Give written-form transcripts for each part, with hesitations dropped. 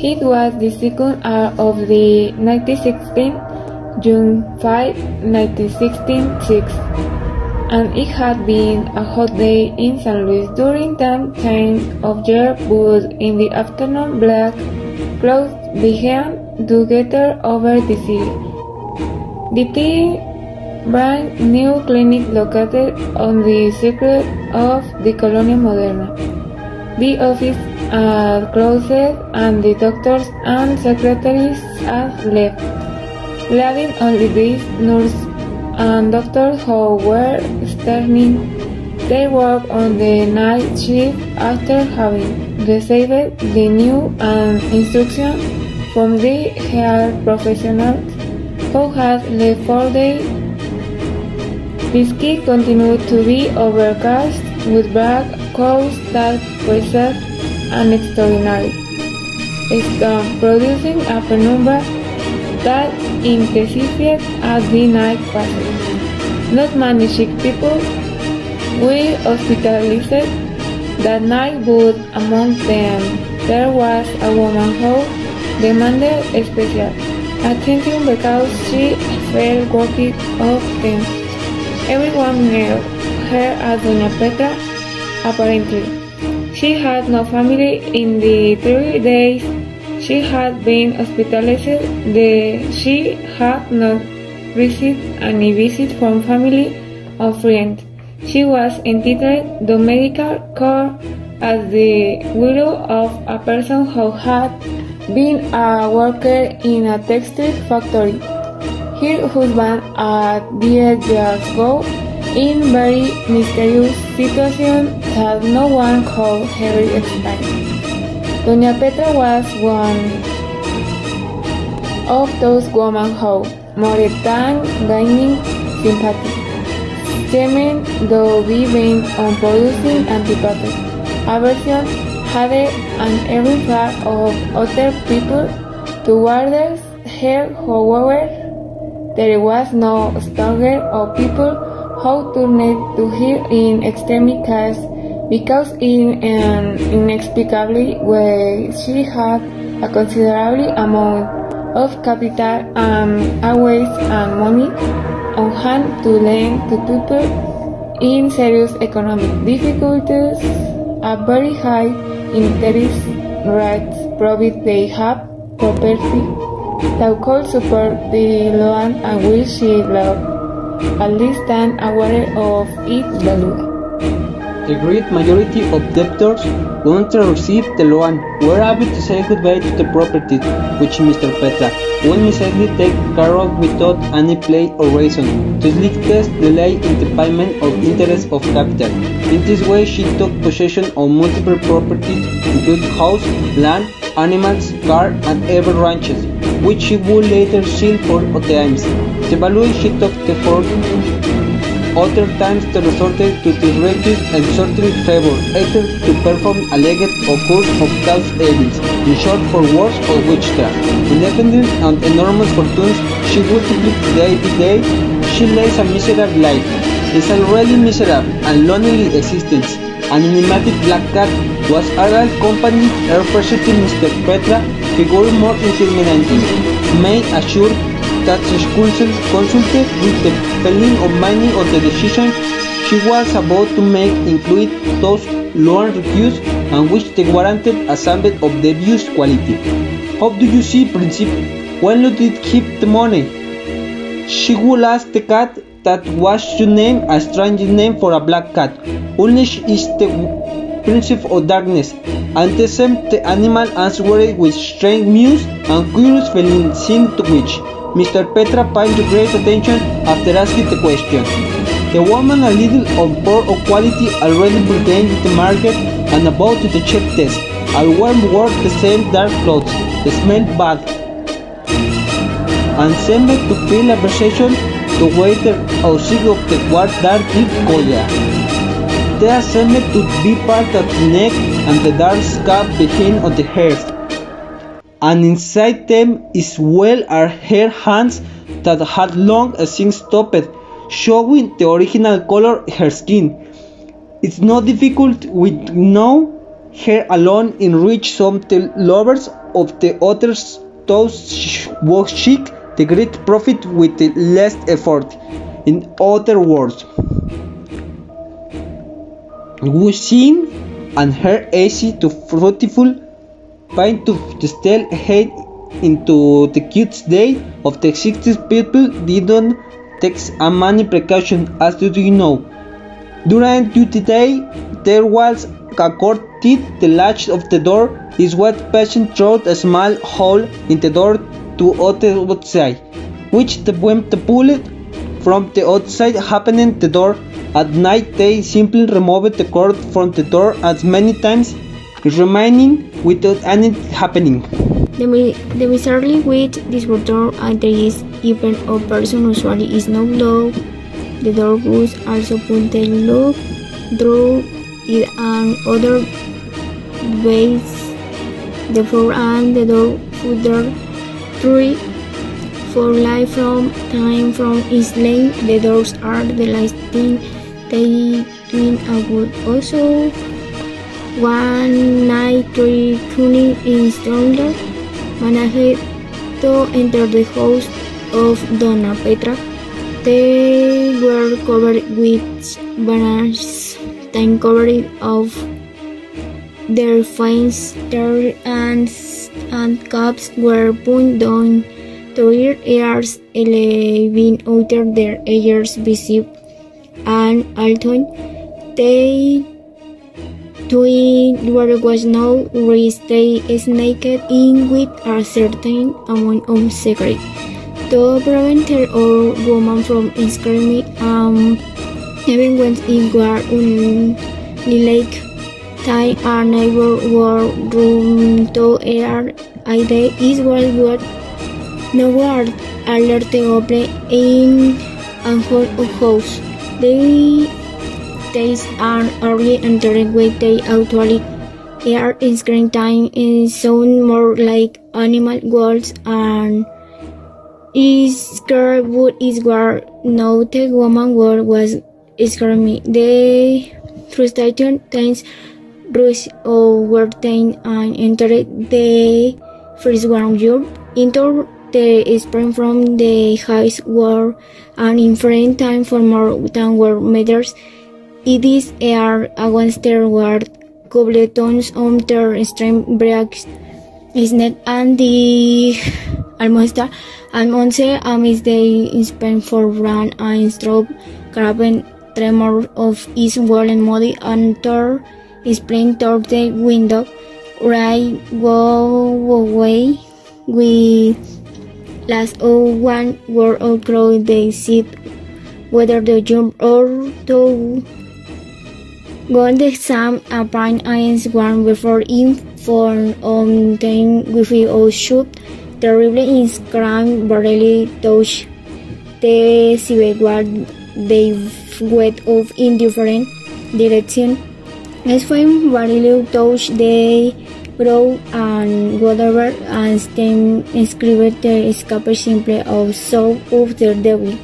It was the second hour of the 1916, June 5, 1966, and it had been a hot day in St. Louis during that time of year, but in the afternoon black clouds began to gather over the city. The brand new clinic located on the circuit of the Colonia Moderna. The office had closed and the doctors and secretaries had left, leaving only these nurses and doctors who were starting their work on the night shift after having received the new instruction from the health professionals who had left for the day. The sky continued to be overcast with black clouds that presented an extraordinary storm, producing a penumbra that intensified as the night passed. Not many sick people were hospitalized that night, but among them there was a woman who demanded special attention because she felt working off them. Everyone knew her as Doña Petra, apparently. She had no family in the 3 days she had been hospitalized. She had not received any visit from family or friends. She was entitled to medical care as the widow of a person who had been a worker in a textile factory. Her husband at 8 years ago, in very mysterious situation that no one could ever explain. Doña Petra was one of those women who, more than gaining sympathy, seemed to be bent on producing antipathy, aversion, hatred, and every flag of other people towards her. However, there was no stronger of people who turned to her in extreme case, because in an inexplicable way she had a considerable amount of capital and always and money on hand to lend to people in serious economic difficulties. A very high interest rates prove they have property that could support the loan and which she loved, at least than aware of its value. The great majority of debtors, once they received the loan, were able to say goodbye to the property which Mr. Petra would immediately take care of without any play or reason, to slightest delay in the payment of interest of capital. In this way she took possession of multiple properties, including house, land, animals, car, and even ranches, which she would later sell for times the value she took for other times to resort to disrepute and sorcery favor, either to perform alleged or course of cause evils, in short for wars or witchcraft. Independent and enormous fortunes she multiplied day by day. She lives a miserable life. It's already miserable and lonely existence. An enigmatic black cat was Argyle Company representing Mr. Petra, figure more intimidating, made assured that she consulted with the feeling of money of the decision she was about to make, include those loan refused and which they warranted a sample of dubious quality. How do you see, Principe? When you did keep the money? She would ask the cat. That was to name a strange name for a black cat. Unleash is the principle of darkness, and the same the animal answered with strange mews and curious feelings, seeing to which Mr. Petra paid great attention after asking the question. The woman, a little of poor quality, already began in the market and about to the check test. All one wore the same dark clothes, they smelled bad, and seemed to feel aversion to waiter or sick of the quart dark deep collar. They seemed to be part of the neck and the dark scab behind on the hair, and inside them is well are her hands that had long since stopped, showing the original color of her skin. It's not difficult we know her alone enrich some the lovers of the others, those who seek the great profit with the least effort. In other words, who seen and her easy to fruitful find to still head into the kids day of the 60s people didn't take a many precautions, as do you know. During duty day there was a curtain. The latch of the door is what patient through a small hole in the door to other outside, which when the bullet from the outside happening the door at night, they simply removed the cord from the door as many times, remaining without anything happening. The miserly with this door and there is even a person usually is not locked. The door was also put the lock through it and other ways. The floor and the door further through for life from time from its length. The doors are the last thing they doing a good. Also, one night three cunning installer managed to enter the house of Donna Petra. They were covered with bananas, time covered of their fins, their hands and caps were put down to their ears, 11 outer their ears visible, and although they there was no risk, they sneaked in with a certain amount of secret to prevent her or woman from screaming, even when it was only like time our neighbor were room to air idea is was good. No one alerted open in a whole house. They are early entering when they actually are in screen time is sound more like animal walls and is scared wood is where no the woman world was screaming. The frustration times rush over time and entered the first one year into the spring from the house war and in friend time for more than 1 meters. It is air against their ward, cobletons on their stream breaks, is net and the almosta and once is they spend for run and strobe craven tremor of his wall and muddy and door is playing toward the window. Right go away we last one word outgrow they sit whether they jump or to go on the exam a pine irons one before him for on thing with or shoot terribly in scram barely touch the civil they went off in different direction. As when barely touch the grow and whatever and stem inscribed the escape simply of so of their devil.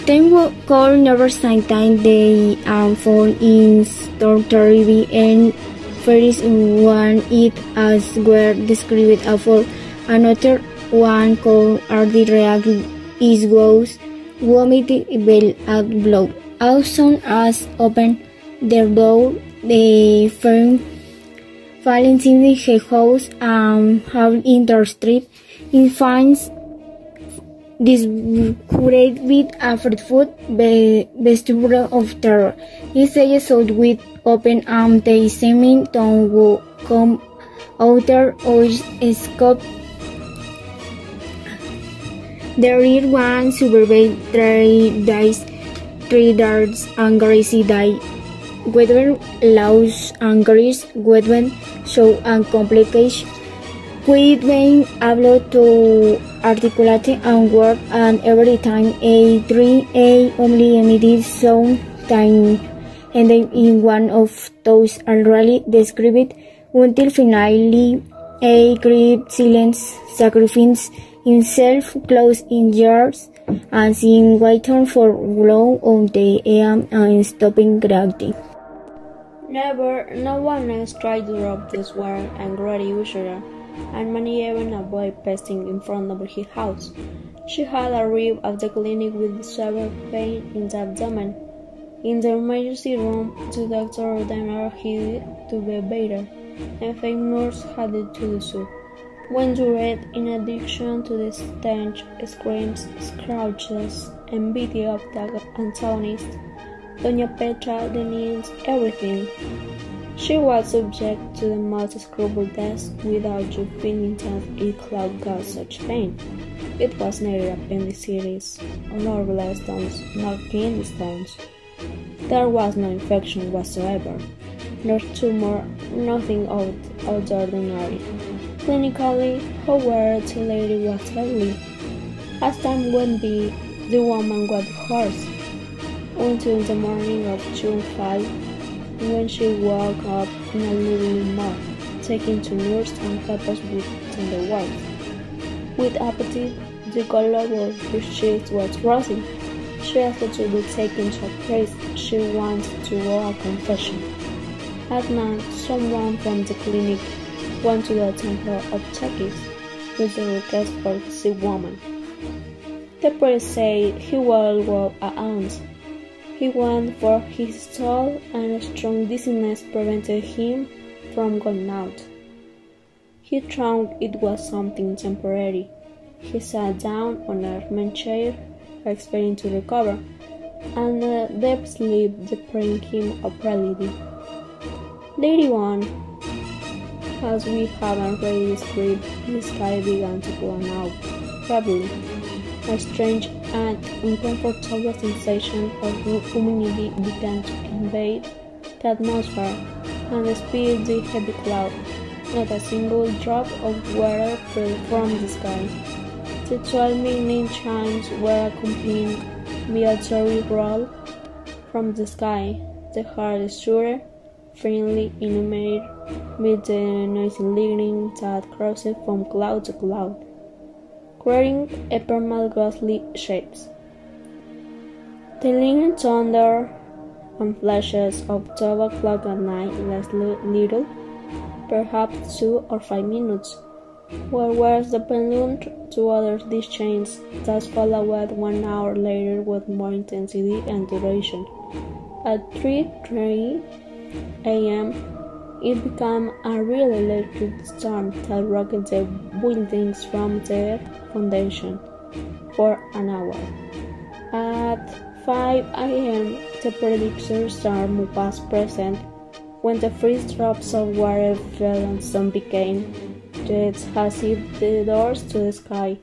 Then call never sign time they fall in storm and first one it as were described for another one called are the react is goes vomit bell at blow. As soon as open their door the firm falling in the house and have in the street it finds this curate with a fruitful vestibule of terror. He says so with open arm they seeming to come outer or escape. There is one survived 3 days, 3 darts and greasy die. Wedwen laws and grease, Wedwen show and complication. Wedwen hablo to articulate and word and every time a 3 only emitted sound time and in one of those already described until finally a great silence sacrifices himself close in jars and seeing waiting for glow on the AM and stopping gravity. Never, no one else tried to rob this warren and great usurer, and many even avoid passing in front of his house. She had arrived at the clinic with severe pain in the abdomen. In the emergency room, the doctor ordered her to be better, and 5 nurses had to do so. When you read, in addition to the stench, screams, scratches, and beating of the antagonist, Doña Petra denies everything. She was subject to the most scrupulous without you feeling that it could cause such pain. It was neither appendicitis, nor gallstones, nor kidney stones. There was no infection whatsoever, no tumor, nothing out of the ordinary. Clinically, however, the lady was healthy. As time went by, the woman got worse, until the morning of June 5, when she woke up in a little mud, taken to nurse and helpers within the wards. With apathy, the color of her cheeks was rosy. She asked to be taken to a place. She wanted to go a confession. At night, someone from the clinic went to the temple of Chequis with the request for the sick woman. The priest said he would go an ounce. He went for his soul, and a strong dizziness prevented him from going out. He thought it was something temporary. He sat down on a armchair, expecting to recover, and a deep sleep deprived him of reality. Later on, as we have already described, the sky began to go out rapidly. A strange and uncomfortable sensation of humidity began to invade the atmosphere and speed the heavy cloud. Not a single drop of water fell from the sky. The 12 midnight chimes were accompanied by a terrible roll from the sky. The heart shuddered, faintly illuminated with the noisy lightning that crossed from cloud to cloud, creating ephemeral ghostly shapes. The lightning thunder and flashes of 12 o'clock at night lasted little, perhaps 2 or 5 minutes, whereas the pendulum to other these chains that followed 1 hour later with more intensity and duration. At 3:30 a.m., it became a real electric storm that rocked the buildings from their foundation for an hour. At 5 a.m., the predicted storm was present when the first drops of water fell and some became jets as if the doors to the sky